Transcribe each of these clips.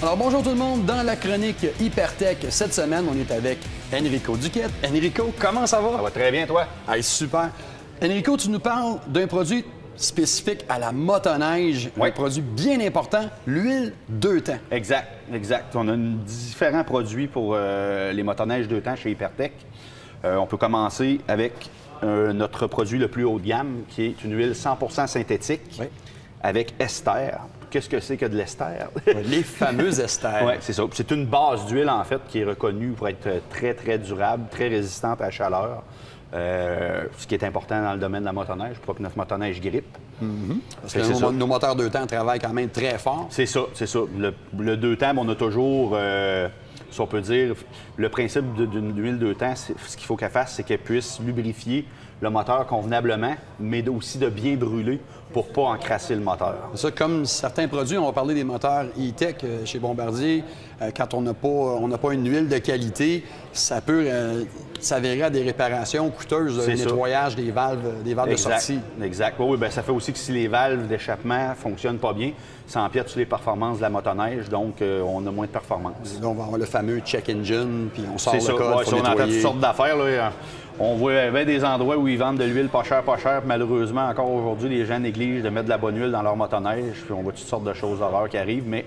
Alors bonjour tout le monde, dans la chronique Hypertech, cette semaine, on est avec Enrico Duquette. Enrico, comment ça va? Ça va très bien, toi? Hey, super. Enrico, tu nous parles d'un produit spécifique à la motoneige, Oui. un produit bien important, l'huile 2 temps. Exact, exact. On a différents produits pour les motoneiges 2 temps chez Hypertech. On peut commencer avec notre produit le plus haut de gamme, qui est une huile 100% synthétique Oui. avec ester. Qu'est-ce que c'est que de l'ester? Les fameux esters. Oui, c'est ça. C'est une base d'huile, en fait, qui est reconnue pour être très, très durable, très résistante à la chaleur. Ce qui est important dans le domaine de la motoneige, pour pas que notre motoneige grippe. Parce que nos moteurs 2 temps travaillent quand même très fort. C'est ça, c'est ça. Le 2 temps, on a toujours, si on peut dire, le principe d'une huile 2 temps, ce qu'il faut qu'elle fasse, c'est qu'elle puisse lubrifier le moteur convenablement, mais aussi de bien brûler pour pas encrasser le moteur. C'est ça, comme certains produits, on va parler des moteurs e-tech chez Bombardier, quand on n'a pas une huile de qualité, ça peut s'avérer à des réparations coûteuses, le nettoyage des valves de sortie. Exact. Oui, bien, ça fait aussi que si les valves d'échappement ne fonctionnent pas bien, ça empiète sur les performances de la motoneige, donc on a moins de performance. Là, on va avoir le fameux check engine, puis on sort le C'est ça. code, Ouais, faut si on entend nettoyer. toutes sortes d'affaires, là, on voit bien des endroits où ils vendent de l'huile pas cher. Malheureusement, encore aujourd'hui, les gens négligent de mettre de la bonne huile dans leur motoneige. Puis on voit toutes sortes de choses d'horreur qui arrivent, mais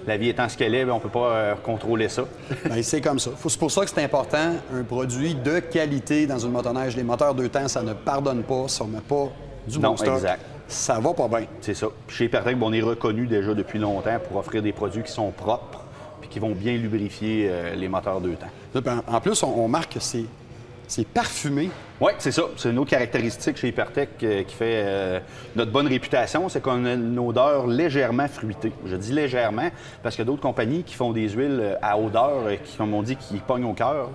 la vie étant ce qu'elle est, bien, on ne peut pas contrôler ça. Bien, c'est comme ça. C'est pour ça que c'est important, un produit de qualité dans une motoneige. Les moteurs 2 temps, ça ne pardonne pas. Si on ne met pas du bon stock, exact. Ça va pas bien. C'est ça. Puis chez Hypertech, on est reconnu déjà depuis longtemps pour offrir des produits qui sont propres puis qui vont bien lubrifier les moteurs 2 temps. En plus, on marque que c'est parfumé. Oui, c'est ça. C'est une autre caractéristique chez Hypertech qui fait notre bonne réputation, c'est qu'on a une odeur légèrement fruitée. Je dis légèrement parce qu'il y a d'autres compagnies qui font des huiles à odeur, qui, comme on dit, qui pognent au cœur.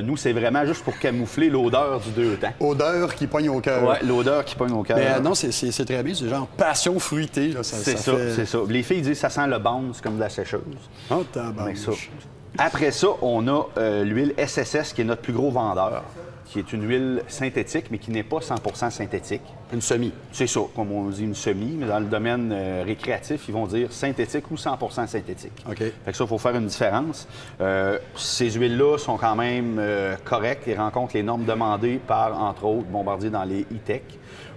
Nous, c'est vraiment juste pour camoufler l'odeur du 2 temps. Odeur qui pogne au cœur. Oui, l'odeur qui pogne au cœur. Mais non, c'est très bien. C'est genre passion fruitée. C'est ça, c'est ça. Les filles disent que ça sent le bounce comme de la sécheuse. Oh, tabarnouche. Après ça, on a l'huile SSS qui est notre plus gros vendeur, qui est une huile synthétique, mais qui n'est pas 100% synthétique. Une semi. C'est ça, comme on dit, une semi, mais dans le domaine récréatif, ils vont dire synthétique ou 100% synthétique. OK. Fait que ça, il faut faire une différence. Ces huiles-là sont quand même correctes et rencontrent les normes demandées par, entre autres, Bombardier dans les e-tech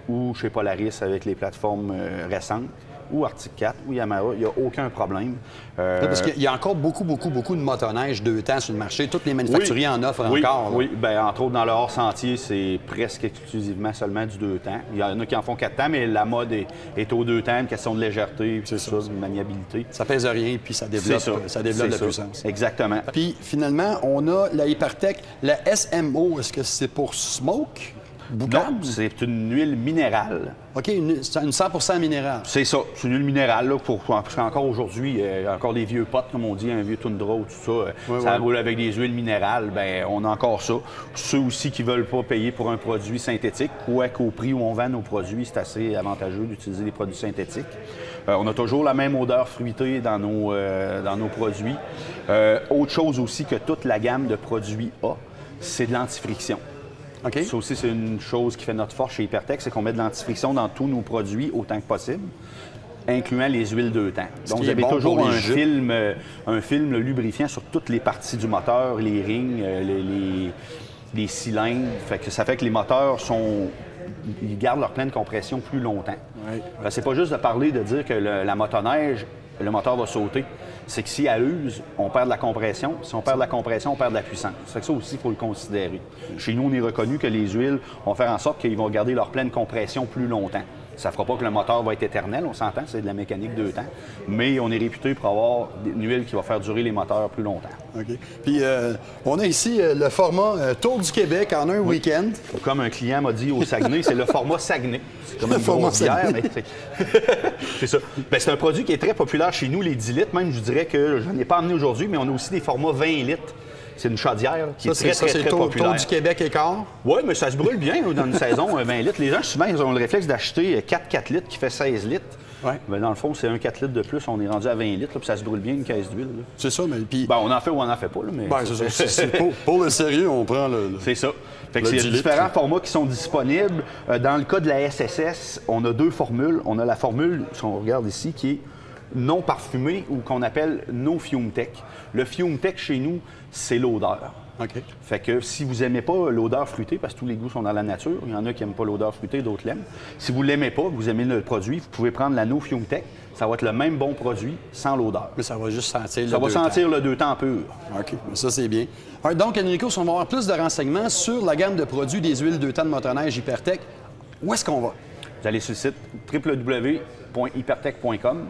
ou chez Polaris avec les plateformes récentes, ou Arctic 4, ou Yamaha, il n'y a aucun problème. Parce qu'il y a encore beaucoup de motoneige 2 temps sur le marché. Tous les manufacturiers en offrent encore. Oui, bien, entre autres, dans le hors-sentier, c'est presque exclusivement seulement du 2 temps. Il y en a qui en font 4 temps, mais la mode est au 2 temps, une question de légèreté, puis ça, de maniabilité. Ça pèse rien, puis ça développe de la puissance. Exactement. Puis finalement, on a la Hypertech, la SMO. Est-ce que c'est pour smoke? Non, c'est une huile minérale. OK, c'est une 100% minérale. C'est ça, c'est une huile minérale, là, parce qu'encore aujourd'hui, il y a encore des vieux potes, comme on dit, un vieux Tundra ou tout ça, ça roule avec des huiles minérales, bien, on a encore ça. Ceux aussi qui ne veulent pas payer pour un produit synthétique, quoiqu'au prix où on vend nos produits, c'est assez avantageux d'utiliser des produits synthétiques. On a toujours la même odeur fruitée dans nos produits. Autre chose aussi que toute la gamme de produits a, c'est de l'antifriction. Okay. Ça aussi, c'est une chose qui fait notre force chez Hypertech, c'est qu'on met de l'antifriction dans tous nos produits autant que possible, incluant les huiles 2 temps. Donc, vous avez toujours un film lubrifiant sur toutes les parties du moteur, les rings, les cylindres. Ça fait que les moteurs ils gardent leur pleine compression plus longtemps. Oui. C'est pas juste de parler de dire que la motoneige, le moteur va sauter. C'est que si elle use, on perd de la compression. Si on perd de la compression, on perd de la puissance. Ça fait que ça aussi, il faut le considérer. Chez nous, on est reconnu que les huiles vont faire en sorte qu'ils vont garder leur pleine compression plus longtemps. Ça ne fera pas que le moteur va être éternel, on s'entend, c'est de la mécanique 2 temps. Mais on est réputé pour avoir une huile qui va faire durer les moteurs plus longtemps. OK. Puis, on a ici le format Tour du Québec en un week-end. Comme un client m'a dit au Saguenay, c'est le format Saguenay. C'est comme une grosse bière, mais c'est ça. Bien, c'est un produit qui est très populaire chez nous, les 10 litres. Même, je dirais que je n'en ai pas amené aujourd'hui, mais on a aussi des formats 20 litres. C'est une chaudière qui est très populaire. Tour du Québec écart? Oui, mais ça se brûle bien dans une saison, 20 litres. Les gens, souvent, ils ont le réflexe d'acheter 4 litres qui fait 16 litres. Ouais. Mais dans le fond, c'est un 4 litres de plus. On est rendu à 20 litres, là, puis ça se brûle bien une caisse d'huile. C'est ça, mais puis... Ben, on en fait ou on n'en fait pas. Là, mais... Ben, c'est ça. Pour le sérieux, on prend le... C'est ça. Fait que il y a différents formats qui sont disponibles. Dans le cas de la SSS, on a 2 formules. On a la formule, si on regarde ici, qui est non parfumés ou qu'on appelle no fume tech. Le fume tech, chez nous, c'est l'odeur. OK. Fait que si vous n'aimez pas l'odeur fruitée, parce que tous les goûts sont dans la nature, il y en a qui n'aiment pas l'odeur fruitée, d'autres l'aiment. Si vous ne l'aimez pas, vous aimez le produit, vous pouvez prendre la No Fume Tech. Ça va être le même bon produit sans l'odeur. Mais ça va juste sentir Ça va sentir le 2 temps pur. OK, ça c'est bien. Alors, donc, Enrico, si on va avoir plus de renseignements sur la gamme de produits des huiles 2 temps de motoneige Hypertech, où est-ce qu'on va? Vous allez sur le site www.hypertech.com.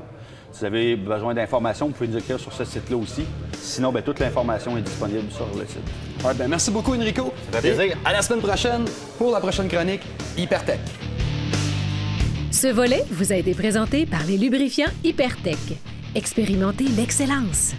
Si vous avez besoin d'informations, vous pouvez nous écrire sur ce site-là aussi. Sinon, toute l'information est disponible sur le site. Alors, merci beaucoup, Enrico. Ça fait plaisir. Et à la semaine prochaine pour la prochaine chronique Hypertech. Ce volet vous a été présenté par les lubrifiants Hypertech. Expérimentez l'excellence.